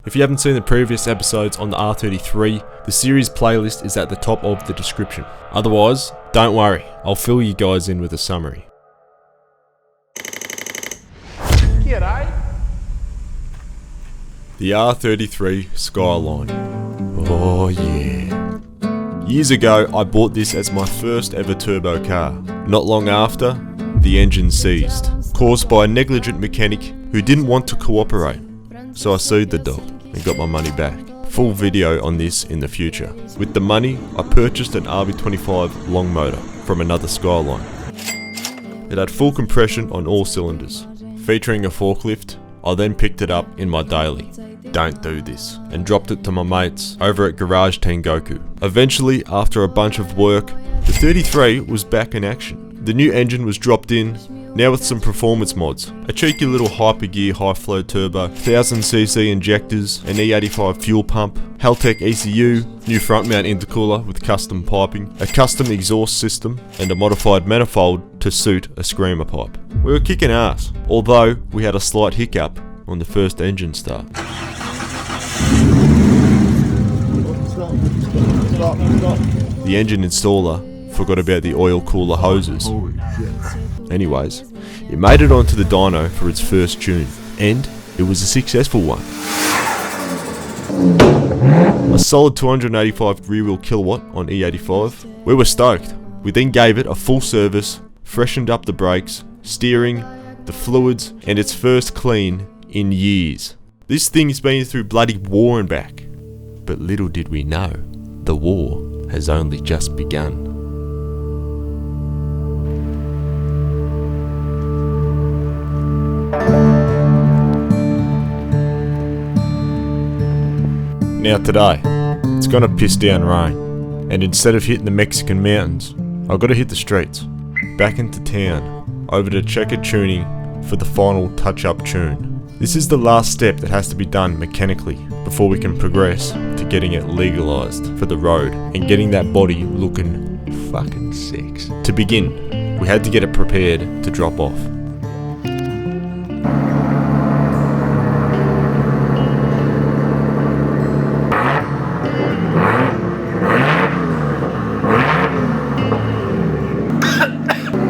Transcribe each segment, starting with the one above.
If you haven't seen the previous episodes on the R33, the series playlist is at the top of the description. Otherwise, don't worry, I'll fill you guys in with a summary. G'day. The R33 Skyline. Oh yeah. Years ago, I bought this as my first ever turbo car. Not long after, the engine seized, caused by a negligent mechanic who didn't want to cooperate. So I sued the dog and got my money back. Full video on this in the future. With the money, I purchased an RB25 long motor from another Skyline. It had full compression on all cylinders. Featuring a forklift, I then picked it up in my daily. Don't do this, and dropped it to my mates over at Garage Tengoku. Eventually, after a bunch of work, the 33 was back in action. The new engine was dropped in, now with some performance mods. A cheeky little hypergear high flow turbo, 1000cc injectors, an E85 fuel pump, Haltech ECU, new front mount intercooler with custom piping, a custom exhaust system, and a modified manifold to suit a screamer pipe. We were kicking ass, although we had a slight hiccup on the first engine start. The engine installer forgot about the oil cooler hoses. Anyways, it made it onto the dyno for its first tune, and it was a successful one. A solid 285 rear wheel kilowatt on E85. We were stoked. We then gave it a full service, freshened up the brakes, steering, the fluids, and its first clean in years. This thing's been through bloody war and back. But little did we know, the war has only just begun. Now today, it's gonna piss down rain, and instead of hitting the Mexican mountains, I've gotta hit the streets. Back into town, over to Checkered Tuning for the final touch-up tune. This is the last step that has to be done mechanically before we can progress to getting it legalised for the road and getting that body looking fucking sex. To begin, we had to get it prepared to drop off.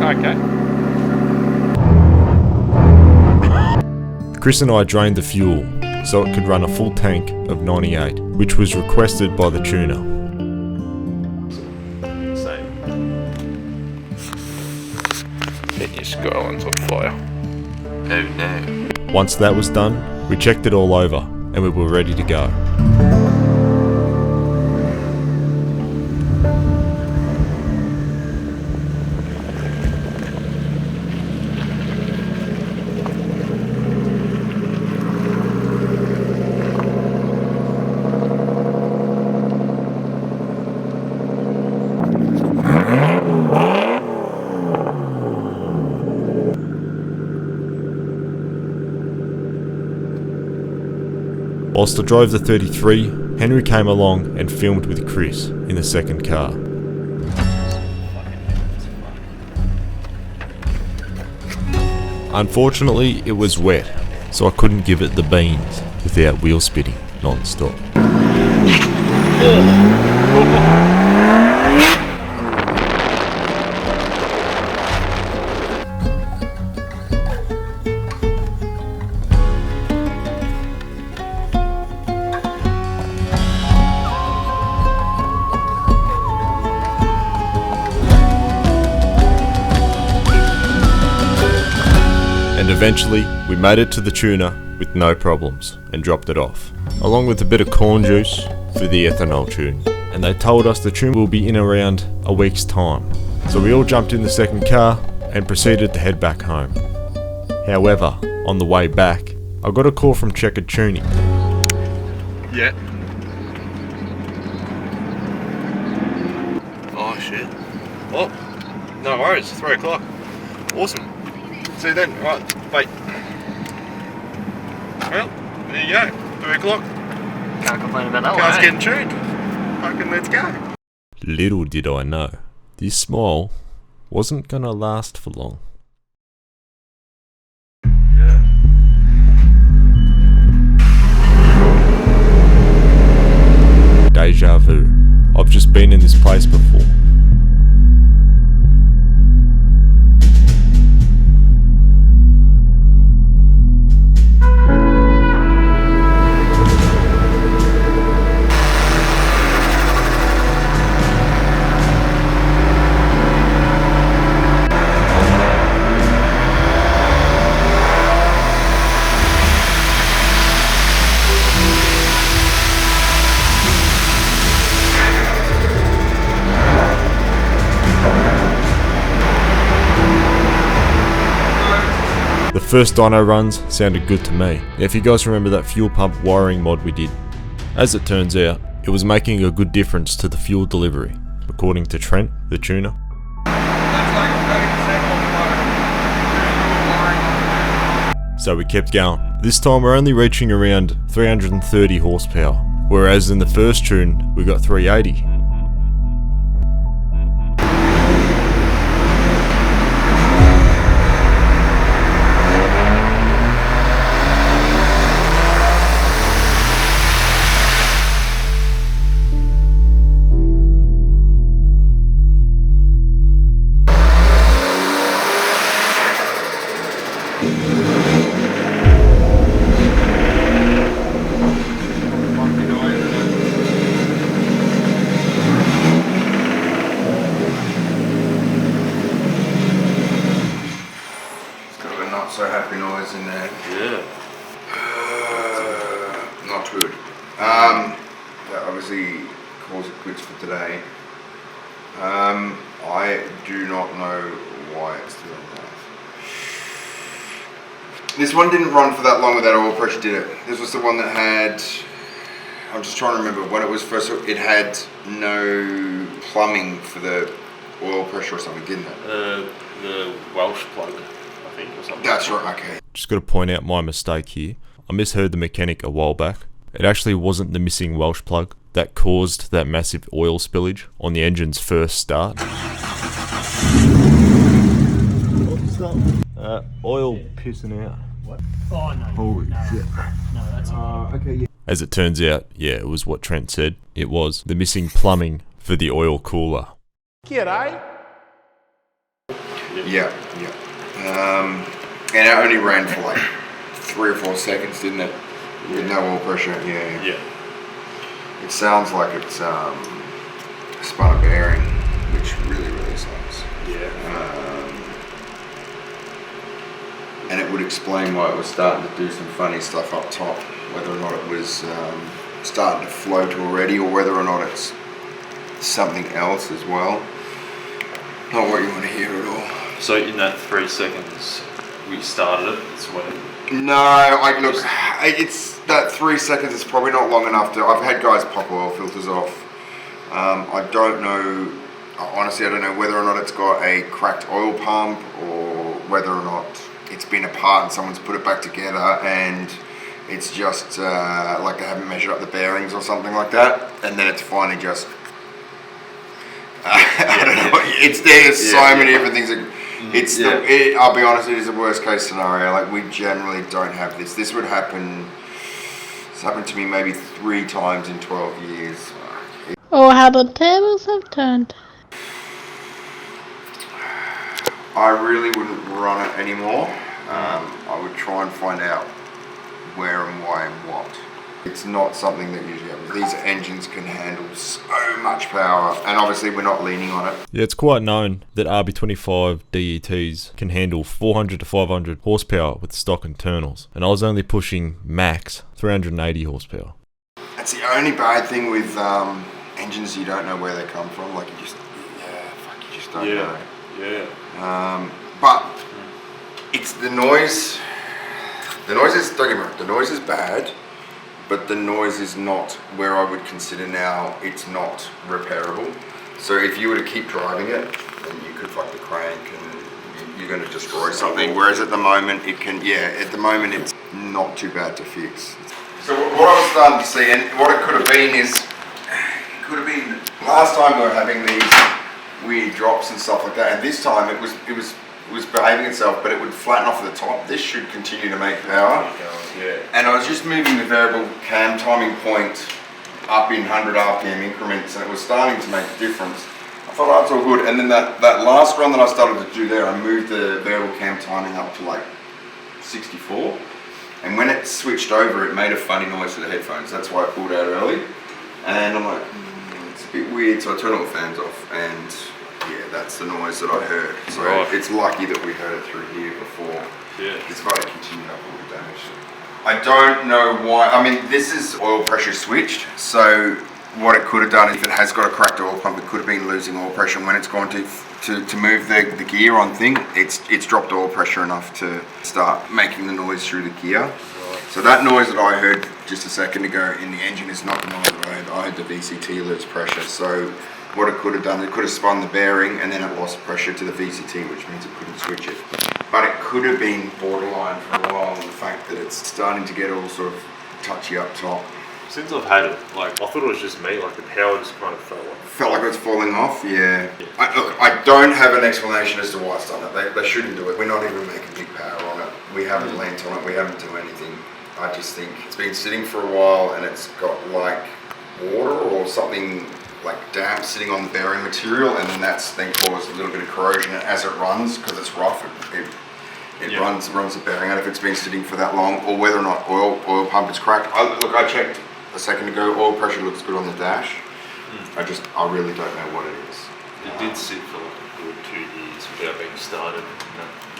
Okay. Chris and I drained the fuel so it could run a full tank of 98, which was requested by the tuner. Then your Skyline's on fire. Oh no. Once that was done, we checked it all over and we were ready to go. Whilst I drove the 33, Henry came along and filmed with Chris in the second car. Unfortunately, it was wet, so I couldn't give it the beans without wheel spitting non-stop. And eventually, we made it to the tuner with no problems and dropped it off, along with a bit of corn juice for the ethanol tune. And they told us the tune will be in around a week's time. So we all jumped in the second car and proceeded to head back home. However, on the way back, I got a call from Checkered Tuning. Yeah. Oh shit. Well, no worries, 3 o'clock. Awesome. See you then. Right, bye. Well, there you go. 3 o'clock. Can't complain about that one. Car's eh? getting tuned. Fucking let's go. Little did I know, this smile wasn't gonna last for long. Yeah. place before. The first dyno runs sounded good to me. If you guys remember that fuel pump wiring mod we did, as it turns out, it was making a good difference to the fuel delivery, according to Trent, the tuner. So we kept going. This time we're only reaching around 330 horsepower, whereas in the first tune we got 380. So happy noise in there. Yeah. Not good. That obviously calls it quits for today. I do not know why it's still on that. This one didn't run for that long with that oil pressure, did it? This was the one that had, I'm just trying to remember when it was first, it had no plumbing for the oil pressure or something, didn't it? The Welsh plug, I think, or something. That's right, okay. Just got to point out my mistake here. I misheard the mechanic a while back. It actually wasn't the missing Welsh plug that caused that massive oil spillage on the engine's first start. Oil pissing out. What? Oh, no. Holy shit. No, that's not. Okay, yeah. As it turns out, yeah, it was what Trent said. It was the missing plumbing for the oil cooler. Yeah. And it only ran for like 3 or 4 seconds, didn't it? With no oil pressure. Yeah. It sounds like it's spun a bearing, which really sucks. And it would explain why it was starting to do some funny stuff up top, whether or not it was starting to float already, or whether or not it's something else as well. Not what you want to hear at all. So in that 3 seconds we started it, it's when... No, look, it's that 3 seconds is probably not long enough to... I've had guys pop oil filters off. I don't know, honestly I don't know whether or not it's got a cracked oil pump, or whether or not it's been apart and someone's put it back together and it's just like they haven't measured up the bearings or something like that, and then it's finally just... I don't know. There's so many different things. I'll be honest, it is a worst case scenario. Like, we generally don't have this. This would happen. It's happened to me maybe 3 times in 12 years. Oh, how the tables have turned. I really wouldn't run it anymore. I would try and find out where and why and what. It's not something that usually happens. These engines can handle so much power, and obviously we're not leaning on it. Yeah, it's quite known that RB25 DETs can handle 400 to 500 horsepower with stock internals, and I was only pushing max 380 horsepower. That's the only bad thing with engines. You don't know where they come from. Like, you just don't know. But it's the noise. The noise is, don't get me wrong, the noise is bad, but the noise is not where I would consider now it's not repairable. So if you were to keep driving it, then you could fuck the crank and you're going to destroy something. Whereas at the moment it's not too bad to fix. So what I was starting to see, and what it could have been is, last time we were having these weird drops and stuff like that, and this time it was behaving itself, but it would flatten off at the top. This should continue to make power. And I was just moving the variable cam timing point up in 100 RPM increments, and it was starting to make a difference. I thought, oh, that's all good. And then that last run that I started to do there, I moved the variable cam timing up to like 64. And when it switched over, it made a funny noise to the headphones. That's why I pulled out early. And I'm like, it's a bit weird. So I turned all the fans off, and yeah, that's the noise that I heard. So it's lucky that we heard it through here before. Yeah. It's about to continue up a little damage. I don't know why. I mean, this is oil pressure switched. So what it could have done, if it has got a cracked oil pump, it could have been losing oil pressure. And when it's gone to move the gear on thing, it's dropped oil pressure enough to start making the noise through the gear. Right. So that noise that I heard just a second ago in the engine is not the noise that I heard. I had the VCT lose pressure. So what it could have done, it could have spun the bearing and then it lost pressure to the VCT, which means it couldn't switch it. But it could have been borderline for a while, and the fact that it's starting to get all sort of touchy up top. Since I've had it, like I thought it was just me, like the power just kind of felt like it was falling off. Yeah. I don't have an explanation as to why it's done it. They shouldn't do it. We're not even making big power on it. We haven't lent on it. We haven't done anything. I just think it's been sitting for a while and it's got like water or something like damp sitting on the bearing material, and then that's then caused a little bit of corrosion. And as it runs, because it's rough, it runs the bearing out if it's been sitting for that long, or whether or not oil pump is cracked. I checked a second ago. Oil pressure looks good on the dash. I really don't know what it is. It did sit for like a good 2 years without being started.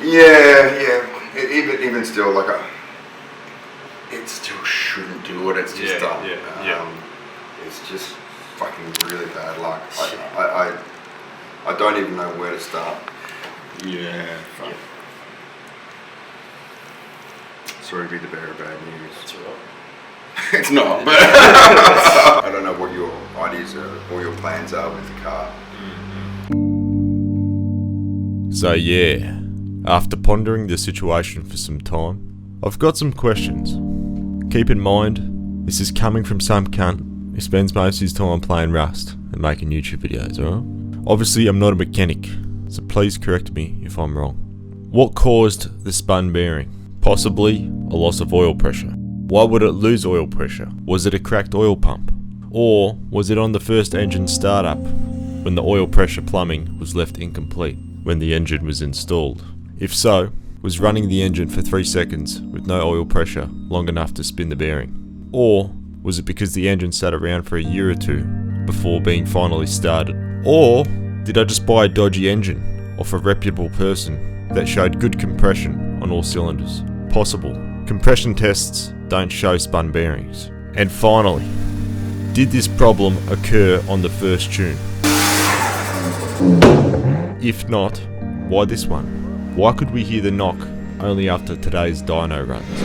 Yeah. Even still, like it still shouldn't do it. It's just done. It's just fucking really bad luck. I don't even know where to start. Yeah. Sorry to be the bearer of bad news. That's alright. It's not, but I don't know what your ideas are or your plans are with the car. So yeah, after pondering the situation for some time, I've got some questions. Keep in mind, this is coming from some cunt who spends most of his time playing Rust and making YouTube videos, alright? Obviously I'm not a mechanic, so please correct me if I'm wrong. What caused the spun bearing? Possibly a loss of oil pressure. Why would it lose oil pressure? Was it a cracked oil pump? Or was it on the first engine startup when the oil pressure plumbing was left incomplete when the engine was installed? If so, was running the engine for 3 seconds with no oil pressure long enough to spin the bearing? Or was it because the engine sat around for a year or two before being finally started? Or did I just buy a dodgy engine off a reputable person that showed good compression on all cylinders? Possible. Compression tests don't show spun bearings. And finally, did this problem occur on the first tune? If not, why this one? Why could we hear the knock only after today's dyno runs?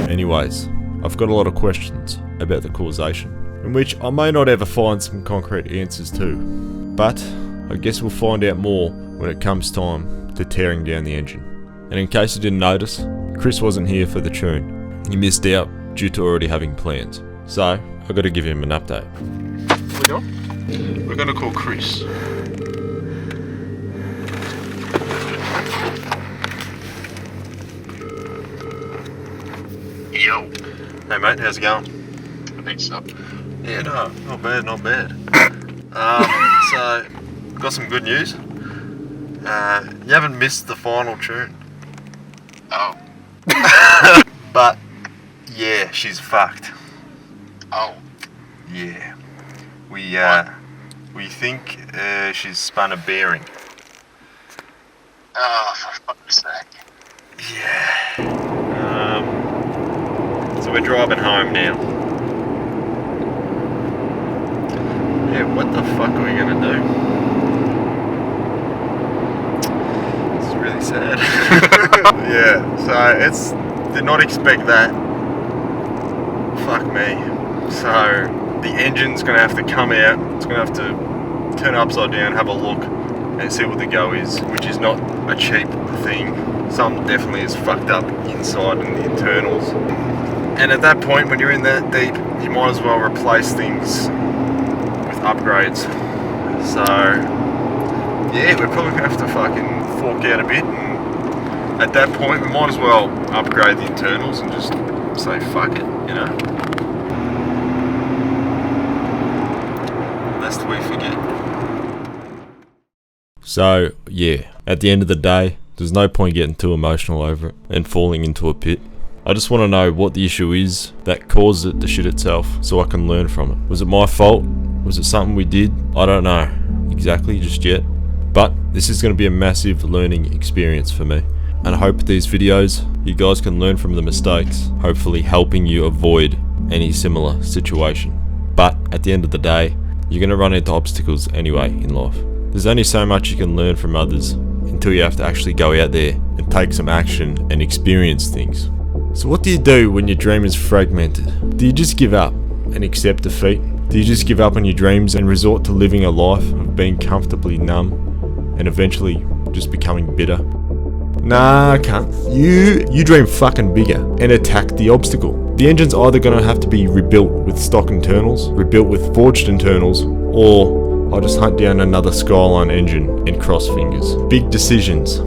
Anyways, I've got a lot of questions about the causation, in which I may not ever find some concrete answers to, but I guess we'll find out more when it comes time to tearing down the engine. And in case you didn't notice, Chris wasn't here for the tune. He missed out due to already having plans. So, I gotta give him an update. What are we doing? We're gonna call Chris. Yo. Hey mate, how's it going? Thanks up. Yeah, no, not bad, not bad. So, got some good news. You haven't missed the final tune. Oh. But, yeah, she's fucked. Oh. Yeah. We think she's spun a bearing. Oh, for fuck's sake. Yeah. So we're driving home now. Yeah, what the fuck are we gonna do? It's really sad. Yeah, so did not expect that. Fuck me. So the engine's gonna have to come out. It's gonna have to turn upside down, have a look, and see what the go is, which is not a cheap thing. Some definitely is fucked up inside in the internals. And at that point, when you're in that deep, you might as well replace things with upgrades. So, yeah, we're probably gonna have to fucking fork out a bit. And at that point, we might as well upgrade the internals and just say fuck it, you know. Lest we forget. So, yeah, at the end of the day, there's no point getting too emotional over it and falling into a pit. I just want to know what the issue is that caused it to shit itself so I can learn from it. Was it my fault? Was it something we did? I don't know exactly just yet. But this is going to be a massive learning experience for me. And I hope these videos, you guys can learn from the mistakes, hopefully helping you avoid any similar situation. But at the end of the day, you're going to run into obstacles anyway in life. There's only so much you can learn from others until you have to actually go out there and take some action and experience things. So what do you do when your dream is fragmented? Do you just give up and accept defeat? Do you just give up on your dreams and resort to living a life of being comfortably numb and eventually just becoming bitter? Nah, cunt. You dream fucking bigger and attack the obstacle. The engine's either gonna have to be rebuilt with stock internals, rebuilt with forged internals, or I'll just hunt down another Skyline engine and cross fingers. Big decisions.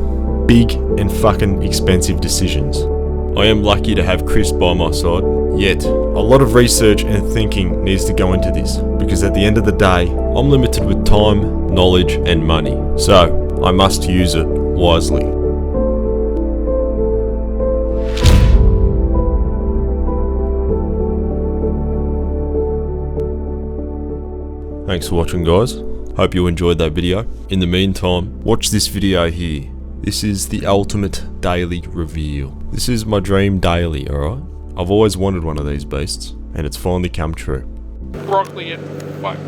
Big and fucking expensive decisions. I am lucky to have Chris by my side, yet a lot of research and thinking needs to go into this, because at the end of the day, I'm limited with time, knowledge and money, so I must use it wisely. Thanks for watching, guys. Hope you enjoyed that video. In the meantime, watch this video here. This is the ultimate daily reveal. This is my dream daily, alright? I've always wanted one of these beasts, and it's finally come true. Broccoli and white.